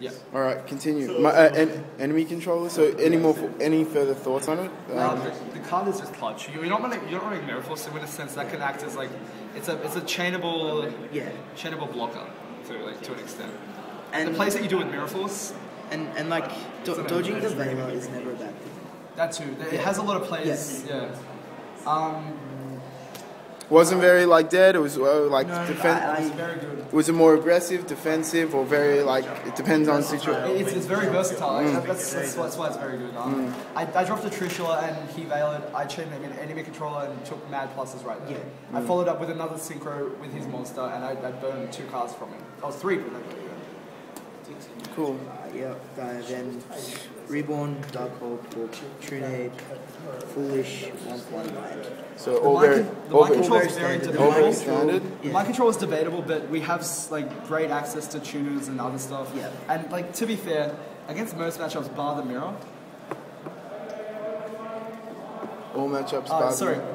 Yeah. All right, continue. Enemy controller. So any further thoughts on it? The card is just clutch. You're not running Mirror Force, so in a sense that can act as like it's a chainable blocker to an extent. And the plays that you do with Mirror Force and like dodging the Vela is never a bad thing. That too. It has a lot of plays. Yeah. Wasn't very dead. It was It's very good. Was it more aggressive, defensive, or very it depends on situation? It's very versatile. That's why it's very good. I dropped a Trishula and he veiled. I chained him in enemy controller and took mad pluses right there. I followed up with another synchro with his monster and I burned 2 cards from him. I was 3 with him. Cool. Then Reborn, Darkhold, Trinade, Foolish, 1 land. So all very standard. My control is debatable, but we have great access to tuners and other stuff. Yeah. And to be fair, against most matchups, bar the mirror. All matchups.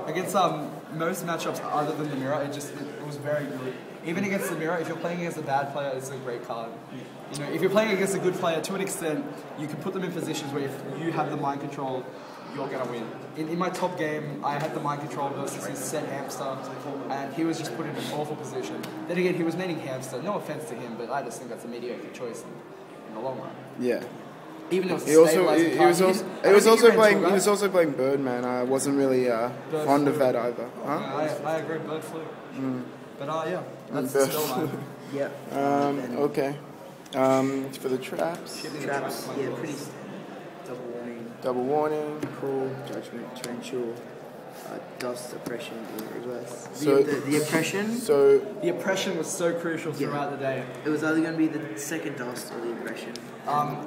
Against most matchups other than the mirror, it was very good. Even against the mirror, if you're playing against a bad player, it's a great card. You know, if you're playing against a good player, to an extent, you can put them in positions where if you have the mind control, you're going to win. In my top game, I had the mind control versus his set hamster, and he was just put in an awful position. Then again, he was meaning hamster. No offense to him, but I just think that's a mediocre choice in the long run. Yeah. Even if he was also playing Birdman. I wasn't really fond of that either. Huh? I agree, Bird Flu. But yeah, that's still mine. Yeah. Okay. For the traps. Pretty Double warning. Cool. Judgment. Torrential. Dust, Oppression, in reverse. So the Oppression. So the Oppression was so crucial throughout the day. It was either going to be the second Dust or the Oppression.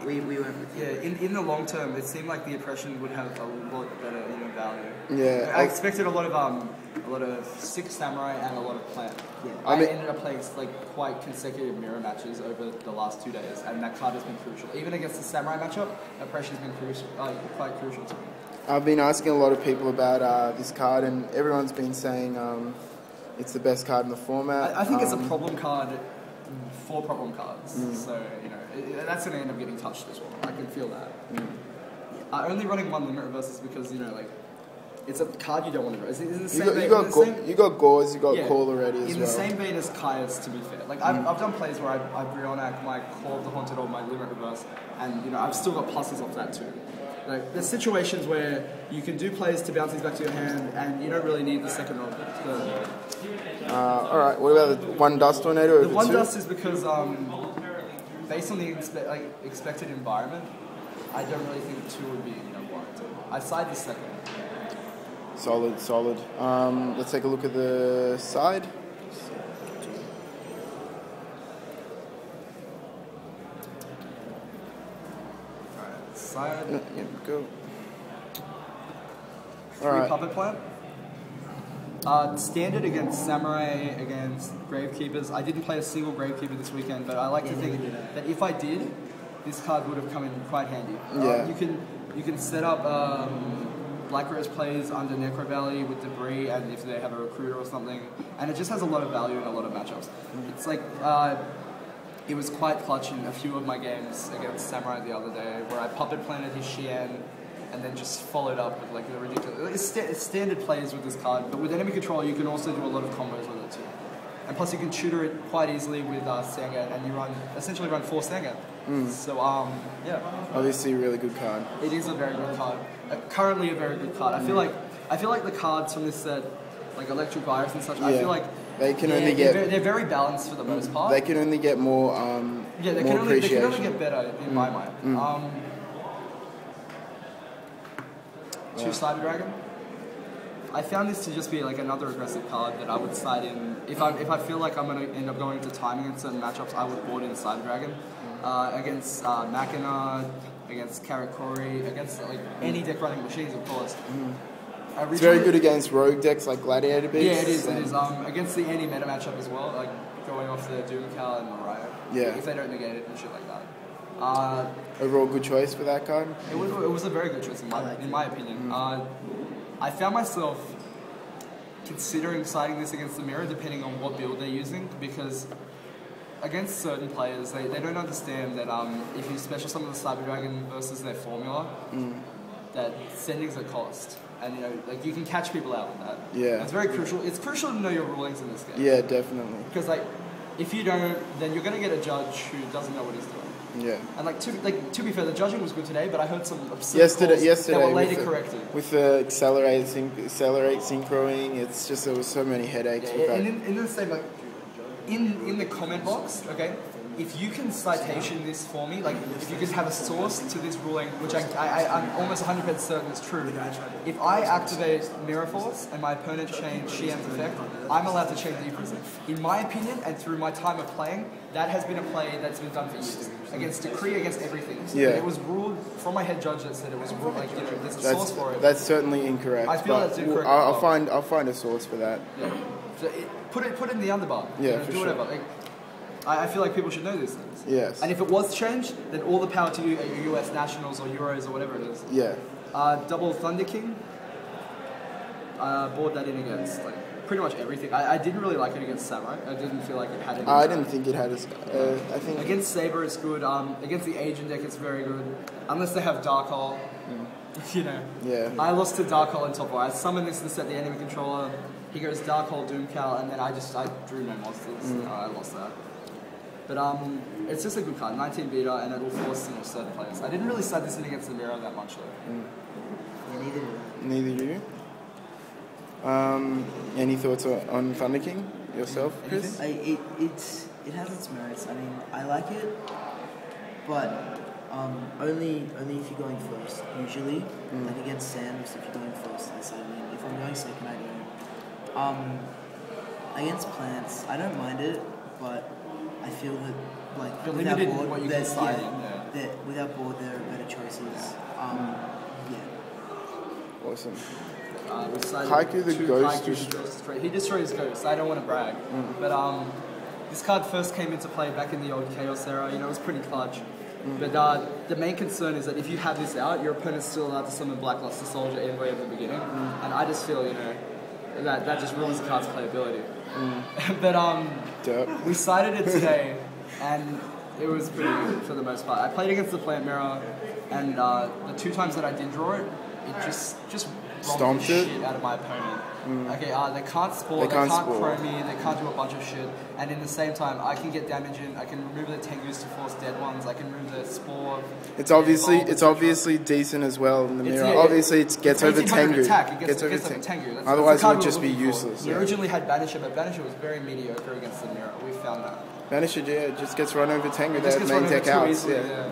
We went with in the long term, it seemed like the Oppression would have a lot better value. Yeah. I expected a lot of 6 Samurai and a lot of Plant. Yeah. I ended up playing quite consecutive mirror matches over the last 2 days, and that card has been crucial. Even against the Samurai matchup, Oppression's been quite crucial to me. I've been asking a lot of people about this card, and everyone's been saying it's the best card in the format. I think it's a problem card for problem cards. So that's going to end up getting touched as well. I can feel that. Only running 1 limit reverses because it's a card you don't want to reverse. You got Gauze, you got Call already as well. In the same vein as Caius, to be fair. I've done plays where I Brionac my Call of the Haunted or my limit reverse, and I've still got pluses off that too. There's situations where you can do plays to bounce these back to your hand, and you don't really need the second or third. All right. What about the 1 Dust Tornado over 2? The 1 Dust is because, based on the expected environment, I don't really think 2 would be warranted. I side the second. Solid. Let's take a look at the side. Side. Yeah, go. 3 Puppet Plant. Standard against Samurai, against Gravekeepers. I didn't play a single Gravekeeper this weekend, but I like to think that if I did, this card would have come in quite handy. Yeah. You can set up Black Rose plays under Necro Valley with Debris, and if they have a Recruiter or something, and it just has a lot of value in a lot of matchups. It's it was quite clutch in a few of my games against Samurai the other day, where I puppet planted his Xian, and then just followed up with a ridiculous... It's standard plays with this card, but with enemy control you can also do a lot of combos with it too. And plus you can tutor it quite easily with Sangat, and you essentially run 4 Sangat. So, yeah. Obviously a really good card. It is a very good card. Currently a very good card. I feel like the cards from this set, like Electric Virus and such, I feel like they can only get... They're very balanced for the most part. They can only get more they can only get better, in my mind. 2 Cyber Dragon. I found this to just be another aggressive card that I would side in. If I feel like I'm going to end up going into timing in certain matchups, I would board in Cyber Dragon. Against Machina, against Karakori, against any deck running machines, of course. It's very good against rogue decks like Gladiator Beasts. Yeah, it is. Against the anti-meta matchup as well, going off the Doomcal and Mariah. Yeah. If they don't negate it and shit like that. Overall good choice for that card? It was a very good choice in my opinion. I found myself considering siding this against the mirror depending on what build they're using, because against certain players, they don't understand that if you special summon the Cyber Dragon versus their formula, that sending's a cost. And, you know, like, you can catch people out with that. Yeah. It's very crucial. It's crucial to know your rulings in this game. Yeah, definitely. Because, like, if you don't, then you're going to get a judge who doesn't know what he's doing. Yeah. And, to be fair, the judging was good today, but I heard some absurd Yesterday calls that were later with corrected. With the accelerate synchroing, it's just, there was so many headaches with that. And in the same, like, in the comment box, okay, if you can citation this for me, like if you can have a source to this ruling, which I'm almost 100% certain is true, if I activate Mirror Force and my opponent change Xian's effect, I'm allowed to change the equalizer. In my opinion, and through my time of playing, that has been a play that's been done for years. Against Decree, against everything. Yeah. It was ruled from my head judge that said it was ruled, like, you know, there's a source for it. That's certainly incorrect. I feel that's incorrect. I'll find a source for that. Yeah. So put it in the underbar. Yeah, you know, for do sure. whatever. Like, I feel like people should know these things. Yes. And if it was changed, then all the power to you at your US Nationals or Euros or whatever it is. Yeah. Double Thunder King. Board that in against like pretty much everything. I didn't really like it against Samurai. I didn't feel like it had any. I didn't think it had I think against Saber it's good. Against the Asian deck it's very good. Unless they have Dark Hole. You know. Yeah. I lost to Dark Hole in top 4. I summoned this to set the enemy controller. He goes Dark Hole, Doomcal, and then I drew no monsters. I lost that. But it's just a good card, 19 beta, and it'll force certain players. I didn't really side this in against the Mirror that much though. Yeah, Neither do you. Any thoughts on Thunder King yourself, Chris? it has its merits. I mean, I like it, but only if you're going first. Usually, like against Sam's, if you're going first, I side win. If I'm going second, I don't. Against plants, I don't mind it, but I feel that like You're without limited in board, what you can side in. that without board, there are better choices. Yeah. Awesome. We decided Haiku the two Ghost Haiku he destroys ghosts. I don't want to brag, but this card first came into play back in the old Chaos era. You know, it was pretty clutch. But the main concern is that if you have this out, your opponent's still allowed to summon Blackluster Soldier Envoy at the beginning, and I just feel, you know, that just ruins the card's playability. But we sided it today, and it was pretty good for the most part. I played against the Plant Mirror, and the 2 times that I did draw it, it just stomped the it shit out of my opponent. Okay, they can't spore, They they can't can't spore. pro me, they can't do a bunch of shit, and in the same time, I can get damage in. I can remove the Tengus to force dead ones. I can remove the spore. It's obviously evolve, it's etc. obviously decent as well in the It's- mirror. yeah, Obviously, it gets over 1800 Tengu. attack. It gets over Tengu. Tengu. That's Otherwise, the it card would we just were be looking for. useless. We Yeah. originally had Banisher, but Banisher was very mediocre against the mirror. We found that. Banisher, yeah, it just gets run over Tengu. It just That gets main run over deck too out. easily, Yeah.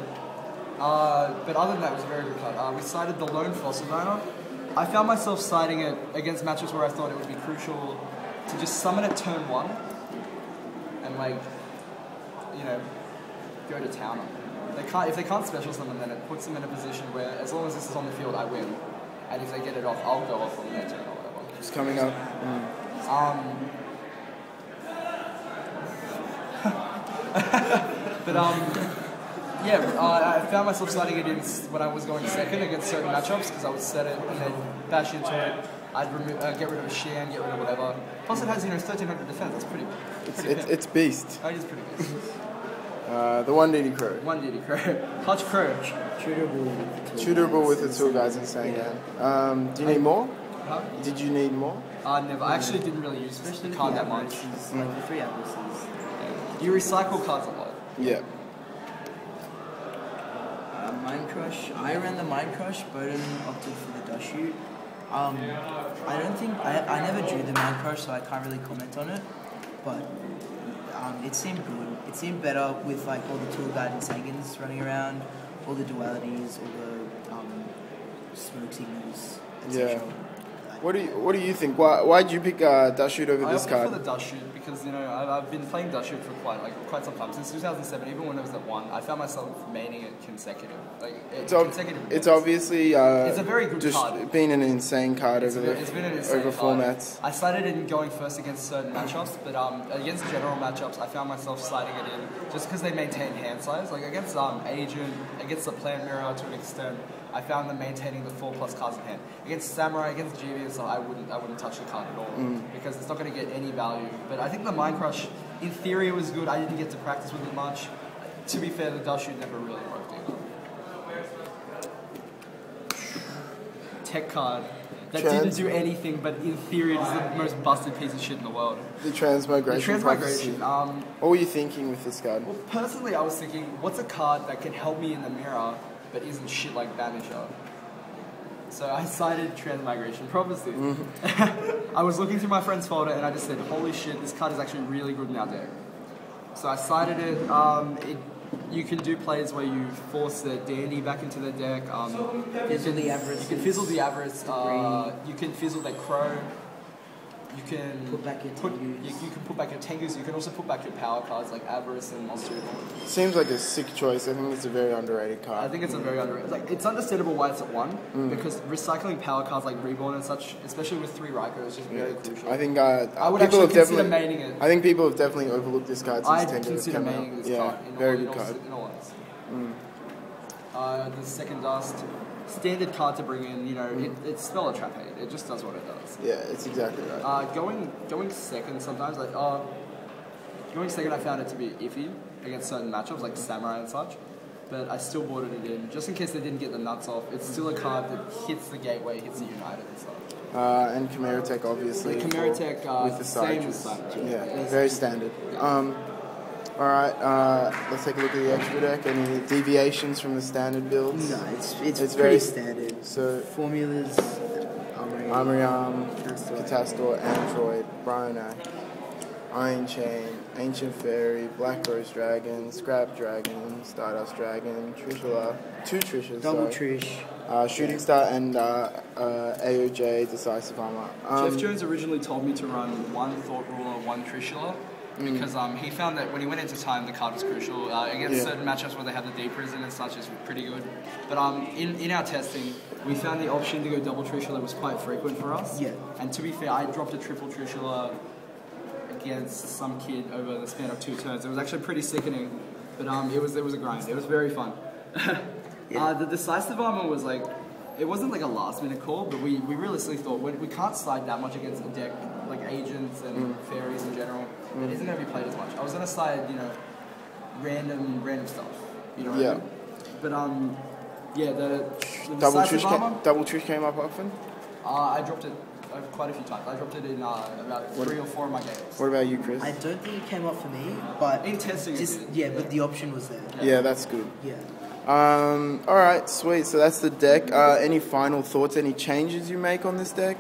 But other than that, it was a very good card. We sided the lone Fossil Diner. I found myself siding it against matches where I thought it would be crucial to just summon it turn 1 and, like, you know, go to town on it. If they can't special summon, then it puts them in a position where, as long as this is on the field, I win. And if they get it off, I'll go off on their turn or whatever. It's coming up. I found myself siding it in when I was going second against certain matchups because I would set it and then bash into it. I'd get rid of a Xian, get rid of whatever. Plus it has, 1300 defense. That's pretty It's beast. It is pretty good. The 1 DD Crow. 1 DD Crow. Clutch Crow. Shooterable with the 2 guys insane. Yeah. Do you need more? Huh? Did you need more? Never. I actually didn't really use this card that much. Like the 3 atlases. You recycle cards a lot. Yeah. Mind Crush. I ran the Mind Crush. Bodan opted for the Dust Shoot. I don't think I never drew the Mind Crush, so I can't really comment on it. But it seemed good. It seemed better with like all the Tool Guide and Sagans running around, all the dualities, all the smoke signals, etc. Yeah. What do you think? Why did you pick Dust Shoot over this I opted card? for the Dust Shoot because I've been playing Dust Shoot for quite some time, since 2007. Even when it was at 1, I found myself maining it consecutive. It's obviously it's a very good just card. been an insane card It's been an insane over card. formats. I sided it in going first against certain matchups, but against general matchups, I found myself sliding it in just because they maintain hand size. Like against Agent, against the Plant Mirror to an extent, I found them maintaining the 4+ cards in hand. Against Samurai, against GB, I wouldn't touch the card at all because it's not going to get any value. But I think the Mind Crush in theory it was good. I didn't get to practice with it much. To be fair, the dust shoot never really worked either. Tech card that didn't do anything, but in theory it's the most busted piece of shit in the world. The transmigration. The transmigration. What were you thinking with this card? Well, personally, I was thinking, what's a card that can help me in the mirror, but isn't shit like Banisher? So I cited Transmigration Prophecy. I was looking through my friend's folder and I just said, holy shit, this card is actually really good in our deck. So I cited it. You can do plays where you force the Dandy back into the deck. Fizzle the Avarice. You can fizzle the Avarice. You can fizzle the Crow. You can put back your Tengus. You can put back your Tengus. You can also put back your power cards like Avarice and Monster. Seems like a sick choice. I think it's a very underrated card. I think it's a very underrated. Like, it's understandable why it's at 1 because recycling power cards like Reborn and such, especially with 3 Raikou, is just very crucial. I think I would actually consider maining it. I think people have definitely overlooked this card since I'd consider maining this card. Very good card. In all honesty. The second dust. Standard card to bring in, you know, it's spell a trap hate. It just does what it does. Yeah, it's exactly right. Going second sometimes, like, going second I found it to be iffy against certain matchups, like Samurai and such, but I still boarded it in, just in case they didn't get the nuts off. It's still a card that hits the gateway, hits the United and stuff. And Chimera Tech, obviously. The Chimera Tech, with the side. same as Samurai. Yeah, very standard. Yeah. Alright, let's take a look at the extra deck. Any deviations from the standard builds? No, it's very pretty standard. So formulas, Armoriam, Catastor, Android, Bryonic, Iron Chain, Ancient Fairy, Black Rose Dragon, Scrap Dragon, Stardust Dragon, Trishula, 2 Trishas, Double Trish, Shooting Star, and AOJ Decisive Armor. Jeff Jones originally told me to run 1 Thought Ruler, 1 Trishula. Because he found that when he went into time, the card was crucial. Against certain matchups where they have the D prison and such, is pretty good. But in our testing, we found the option to go double Trishula was quite frequent for us. Yeah. And to be fair, I dropped a triple Trishula against some kid over the span of 2 turns. It was actually pretty sickening, but it was a grind. It was very fun. The Decisive Armor was like, it wasn't like a last minute call, but we realistically thought we can't slide that much against a deck like Agents and Fairies in general. It isn't going to be played as much. I was going to slide, you know, random stuff. You know what I mean? But the Double Trish came up often? I dropped it quite a few times. I dropped it in about 3 or 4 of my games. What about you, Chris? I don't think it came up for me, but in testing, but the option was there. Yeah, that's good. Yeah. Alright, sweet. So that's the deck. Any final thoughts, any changes you make on this deck?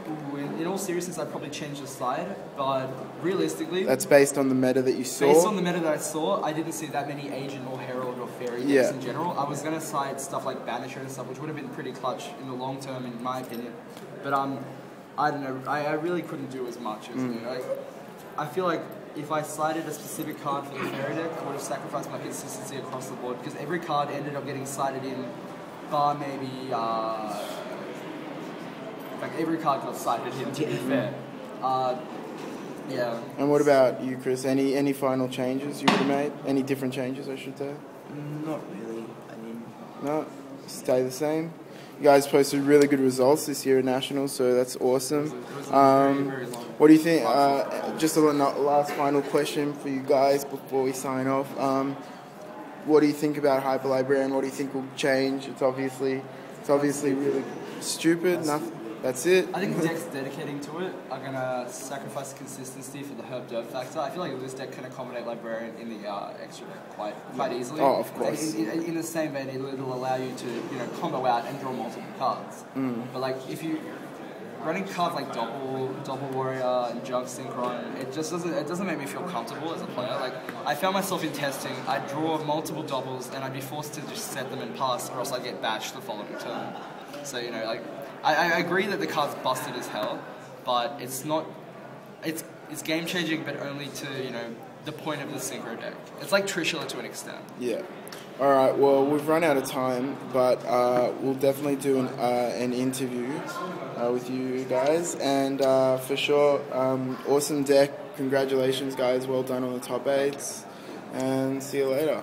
In all seriousness, I'd probably change the side, but realistically... That's based on the meta that you saw? Based on the meta that I saw, I didn't see that many Agent or Herald or Fairy decks in general. I was going to side stuff like Banisher and stuff, which would have been pretty clutch in the long term, in my opinion. But I don't know, I really couldn't do as much as I feel like if I sided a specific card for the Fairy deck, I would have sacrificed my consistency across the board, because every card ended up getting sided in, bar maybe... like every card got sided in, to be fair. Yeah. And what about you, Chris? Any final changes you would have made? Any different changes, I should say? Not really. I mean... No? Stay the same? You guys posted really good results this year at Nationals, so that's awesome. Very long. What do you think? Just a last final question for you guys before we sign off. What do you think about Hyper Librarian? What do you think will change? It's obviously really stupid. Nothing. That's it. I think the decks dedicating to it are going to sacrifice consistency for the Herb Dirt factor. I feel like this deck can accommodate Librarian in the extra deck quite easily. Oh, of course. And in the same vein, it'll allow you to combo out and draw multiple cards. But like if you running cards like Double Warrior and Junk Synchron, it doesn't make me feel comfortable as a player. Like I found myself in testing, I'd draw multiple doubles and I'd be forced to just set them and pass, or else I'd get bashed the following turn. So like. I agree that the card's busted as hell, but it's not. It's game changing, but only to the point of the synchro deck. It's like Trishula to an extent. Yeah. All right. Well, we've run out of time, but we'll definitely do an interview with you guys, and for sure, awesome deck. Congratulations, guys. Well done on the top 8s, and see you later.